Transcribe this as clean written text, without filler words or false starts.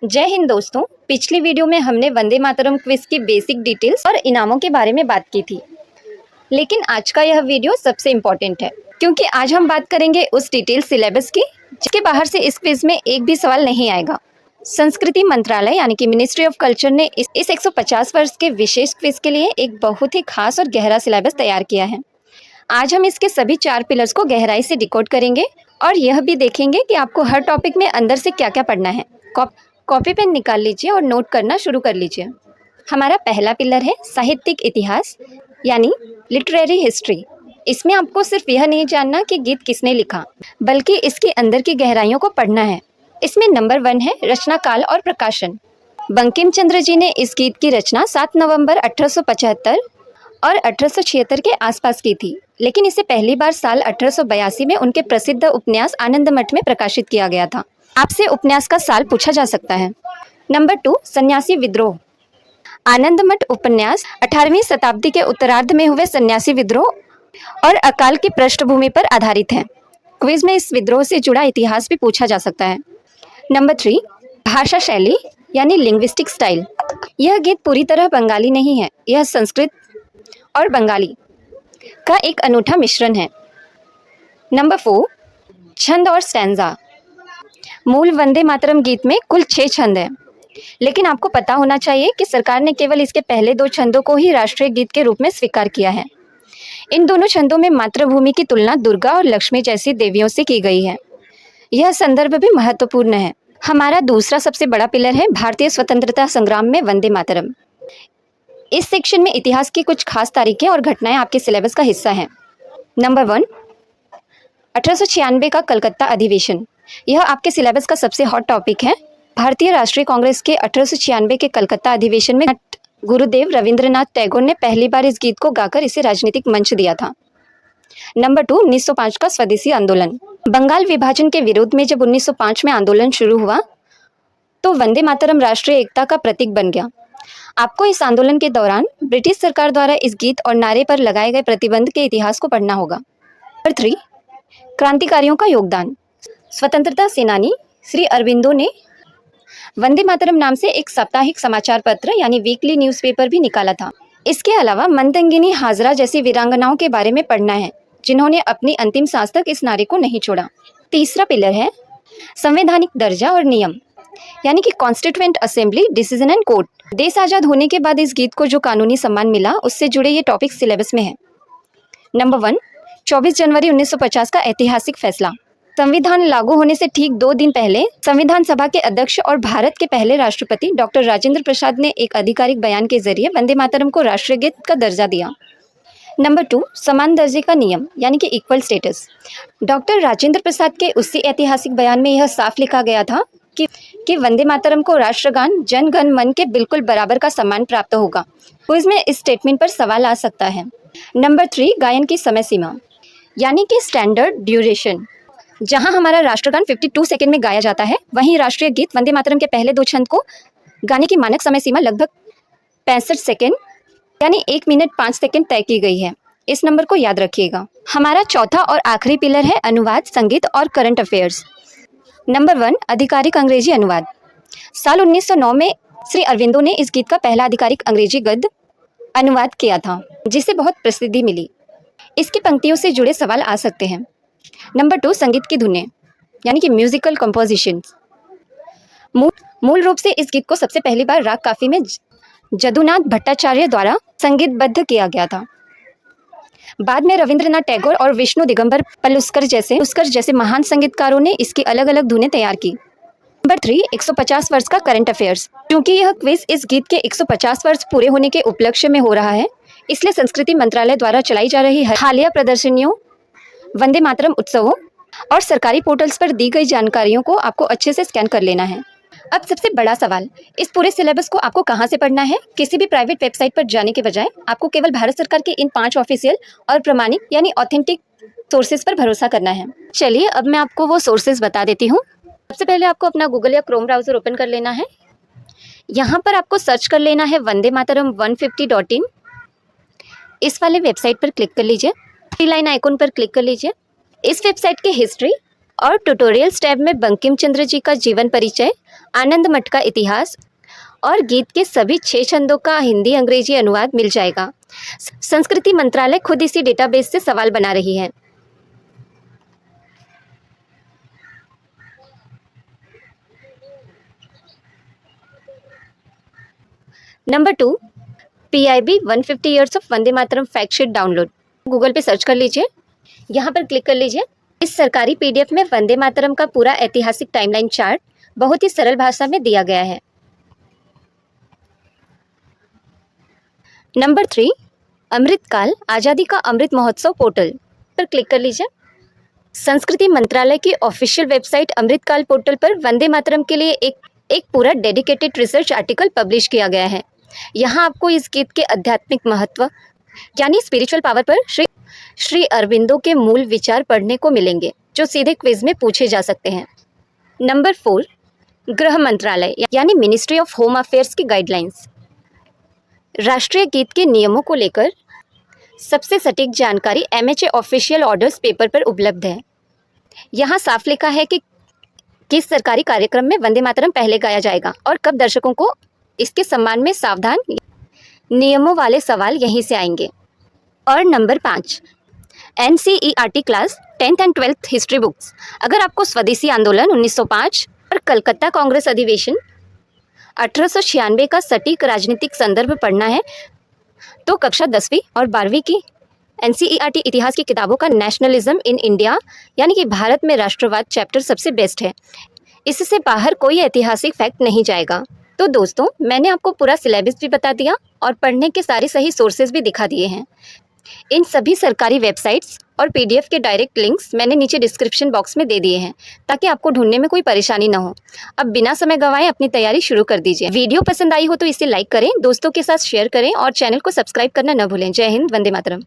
जय हिंद दोस्तों। पिछली वीडियो में हमने वंदे मातरम क्विज की बेसिक डिटेल्स और इनामों के बारे में बात की थी, लेकिन आज का यह वीडियो सबसे इम्पोर्टेंट है क्योंकि आज हम बात करेंगे उस डिटेल सिलेबस की जिसके बाहर से इस क्विज में एक भी सवाल नहीं आएगा। संस्कृति मंत्रालय यानी कि मिनिस्ट्री ऑफ कल्चर ने इस 150 वर्ष के विशेष क्विज के लिए एक बहुत ही खास और गहरा सिलेबस तैयार किया है। आज हम इसके सभी 4 पिलर्स को गहराई से डिकोड करेंगे और यह भी देखेंगे कि आपको हर टॉपिक में अंदर से क्या क्या पढ़ना है। कॉपी पेन निकाल लीजिए और नोट करना शुरू कर लीजिए। हमारा पहला पिलर है साहित्यिक इतिहास यानी लिटरेरी हिस्ट्री। इसमें आपको सिर्फ यह नहीं जानना कि गीत किसने लिखा, बल्कि इसके अंदर की गहराइयों को पढ़ना है। इसमें नंबर 1 है रचना काल और प्रकाशन। बंकिम चंद्र जी ने इस गीत की रचना 7 नवंबर 1875 और 1876 के आसपास की थी, लेकिन इसे पहली बार साल 1882 में उनके प्रसिद्ध उपन्यास आनंदमठ में प्रकाशित किया गया था। आपसे उपन्यास का साल पूछा जा सकता है। नंबर 2 सन्यासी विद्रोह। आनंदमठ उपन्यास 18वीं शताब्दी के उत्तरार्ध में हुए सन्यासी विद्रोह और अकाल की पृष्ठभूमि पर आधारित है। क्विज में इस विद्रोह से जुड़ा इतिहास भी पूछा जा सकता है। नंबर 3 भाषा शैली यानी लिंग्विस्टिक स्टाइल। यह गीत पूरी तरह बंगाली नहीं है, यह संस्कृत और बंगाली का एक अनूठा मिश्रण है। नंबर 4 छंद और स्टैंजा। मूल वंदे मातरम गीत में कुल 6 छंद हैं, लेकिन आपको पता होना चाहिए कि सरकार ने केवल इसके पहले 2 छंदों को ही राष्ट्रीय गीत के रूप में स्वीकार किया है। इन दोनों छंदों में मातृभूमि की तुलना दुर्गा और लक्ष्मी जैसी देवियों से की गई है। यह संदर्भ भी महत्वपूर्ण है। हमारा दूसरा सबसे बड़ा पिलर है भारतीय स्वतंत्रता संग्राम में वंदे मातरम। इस सेक्शन में इतिहास की कुछ खास तारीखें और घटनाएं आपके सिलेबस का हिस्सा हैं। नंबर 1 1896 का कलकत्ता अधिवेशन। यह आपके सिलेबस का सबसे हॉट टॉपिक है। भारतीय राष्ट्रीय कांग्रेस के 1896 के कलकत्ता अधिवेशन में गुरुदेव रविंद्रनाथ टैगोर ने पहली बार इस गीत को गाकर इसे राजनीतिक मंच दिया था। नंबर 2 1905 का स्वदेशी आंदोलन। बंगाल विभाजन के विरोध में जब 1905 में आंदोलन शुरू हुआ तो वंदे मातरम राष्ट्रीय एकता का प्रतीक बन गया। आपको इस आंदोलन के दौरान ब्रिटिश सरकार द्वारा इस गीत और नारे पर लगाए गए प्रतिबंध के इतिहास को पढ़ना होगा। नंबर 3 क्रांतिकारियों का योगदान। स्वतंत्रता सेनानी श्री अरबिंदो ने वंदे मातरम नाम से एक साप्ताहिक समाचार पत्र यानी वीकली न्यूज़पेपर भी निकाला था। इसके अलावा मंदंगिनी हाजरा जैसी वीरांगनाओं के बारे में पढ़ना है जिन्होंने अपनी अंतिम सांस तक इस नारे को नहीं छोड़ा। तीसरा पिलर है संवैधानिक दर्जा और नियम यानी कि constituent assembly decision and court. देश आज़ाद होने के बाद इस गीत को जो कानूनी सम्मान मिला उससे जुड़े ये टॉपिक सिलेबस में है। नंबर 1 24 जनवरी 1950 का ऐतिहासिक फैसला। संविधान लागू होने से ठीक 2 दिन पहले संविधान सभा के अध्यक्ष और भारत के पहले राष्ट्रपति डॉक्टर राजेंद्र प्रसाद ने एक आधिकारिक बयान के जरिए वंदे मातरम को राष्ट्रीय गीत का दर्जा दिया। नंबर 2 समान दर्जे का नियम यानी कि equal status. Doctor Rajendra Prasad के उसी ऐतिहासिक बयान में यह साफ लिखा गया था कि वंदे मातरम को राष्ट्रगान जन गण मन के बिल्कुल बराबर का सम्मान प्राप्त होगा। तो इसमें इस स्टेटमेंट पर सवाल आ सकता है। नंबर 3 गायन की समय सीमा यानी कि स्टैंडर्ड ड्यूरेशन। जहां हमारा राष्ट्रगान 52 सेकंड में गाया जाता है, वहीं राष्ट्रीय गीत वंदे मातरम के पहले 2 छंद को गाने की मानक समय सीमा लगभग 65 सेकंड यानी 1 मिनट 5 सेकंड तय की गई है। इस नंबर को याद रखिएगा। हमारा चौथा और आखिरी पिलर है अनुवाद, संगीत और करंट अफेयर्स। नंबर 1 आधिकारिक अंग्रेजी अनुवाद। साल 1909 में श्री अरविंदो ने इस गीत का पहला आधिकारिक अंग्रेजी गद्य अनुवाद किया था, जिसे बहुत प्रसिद्धि मिली। इसकी पंक्तियों से जुड़े सवाल आ सकते हैं। नंबर 2 संगीत की धुनें यानी कि म्यूजिकल कंपोजिशन। मूल रूप से इस गीत को सबसे पहली बार राग काफी में जदुनाथ भट्टाचार्य द्वारा संगीतबद्ध किया गया था। बाद में रविंद्रनाथ टैगोर और विष्णु दिगंबर पलुस्कर जैसे महान संगीतकारों ने इसकी अलग अलग धुनें तैयार की। नंबर 3 150 वर्ष का करंट अफेयर्स। क्योंकि यह क्विज इस गीत के 150 वर्ष पूरे होने के उपलक्ष्य में हो रहा है, इसलिए संस्कृति मंत्रालय द्वारा चलाई जा रही हालिया प्रदर्शनियों, वंदे मातरम उत्सवों और सरकारी पोर्टल्स पर दी गई जानकारियों को आपको अच्छे से स्कैन कर लेना है। अब सबसे बड़ा सवाल, इस पूरे सिलेबस को आपको कहाँ से पढ़ना है? किसी भी प्राइवेट वेबसाइट पर जाने के बजाय आपको केवल भारत सरकार के इन 5 ऑफिशियल और प्रमाणित यानी ऑथेंटिक सोर्सेज पर भरोसा करना है। चलिए अब मैं आपको वो सोर्सेज बता देती हूँ। सबसे पहले आपको अपना गूगल या क्रोम ब्राउजर ओपन कर लेना है। यहाँ पर आपको सर्च कर लेना है वंदे मातरम 150.in। इस वाले वेबसाइट पर क्लिक कर लीजिए। 3 लाइन आइकॉन पर क्लिक कर लीजिए। इस वेबसाइट की हिस्ट्री और ट्यूटोरियल्स टैब में बंकिम चंद्र जी का जीवन परिचय, आनंद मठ का इतिहास और गीत के सभी 6 छंदों का हिंदी अंग्रेजी अनुवाद मिल जाएगा। संस्कृति मंत्रालय खुद इसी डेटाबेस से सवाल बना रही है। Number 2, PIB 150 years of Vande Mataram fact sheet download. Google पे सर्च कर लीजिए, यहाँ पर क्लिक कर लीजिए। इस सरकारी PDF में वंदे मातरम का पूरा ऐतिहासिक टाइमलाइन चार्ट बहुत ही सरल भाषा में दिया गया है। नंबर 3, अमृतकाल आज़ादी का अमृत महोत्सव पोर्टल पर क्लिक कर लीजिए। संस्कृति मंत्रालय की ऑफिशियल वेबसाइट अमृतकाल पोर्टल पर वंदे मातरम के लिए एक पूरा डेडिकेटेड रिसर्च आर्टिकल पब्लिश किया गया है। यहाँ आपको इस गीत के आध्यात्मिक महत्व यानी स्पिरिचुअल पावर पर श्री अरविंदो के मूल विचार पढ़ने को मिलेंगे, जो सीधे क्विज में पूछे जा सकते हैं। नंबर 4, गृह मंत्रालय यानी मिनिस्ट्री ऑफ होम अफेयर्स की गाइडलाइंस। राष्ट्रीय गीत के नियमों को लेकर सबसे सटीक जानकारी MHA ऑफिशियल ऑर्डर्स पेपर पर उपलब्ध है। यहाँ साफ लिखा है कि किस सरकारी कार्यक्रम में वंदे मातरम पहले गाया जाएगा और कब दर्शकों को इसके सम्मान में सावधान नियमों वाले सवाल यहीं से आएंगे। और number 5, NCERT class 10th and 12th history books. अगर आपको स्वदेशी आंदोलन 1905 और कलकत्ता कांग्रेस अधिवेशन 1896 का सटीक राजनीतिक संदर्भ पढ़ना है तो कक्षा 10वीं और 12वीं की NCERT इतिहास की किताबों का नेशनलिज्म इन इंडिया यानी कि भारत में राष्ट्रवाद चैप्टर सबसे बेस्ट है। इससे बाहर कोई ऐतिहासिक फैक्ट नहीं जाएगा। तो दोस्तों, मैंने आपको पूरा सिलेबस भी बता दिया और पढ़ने के सारे सही सोर्सेज भी दिखा दिए हैं। इन सभी सरकारी वेबसाइट्स और PDF के डायरेक्ट लिंक्स मैंने नीचे डिस्क्रिप्शन बॉक्स में दे दिए हैं ताकि आपको ढूंढने में कोई परेशानी ना हो। अब बिना समय गंवाए अपनी तैयारी शुरू कर दीजिए। वीडियो पसंद आई हो तो इसे लाइक करें, दोस्तों के साथ शेयर करें और चैनल को सब्सक्राइब करना न भूलें। जय हिंद, वंदे मातरम।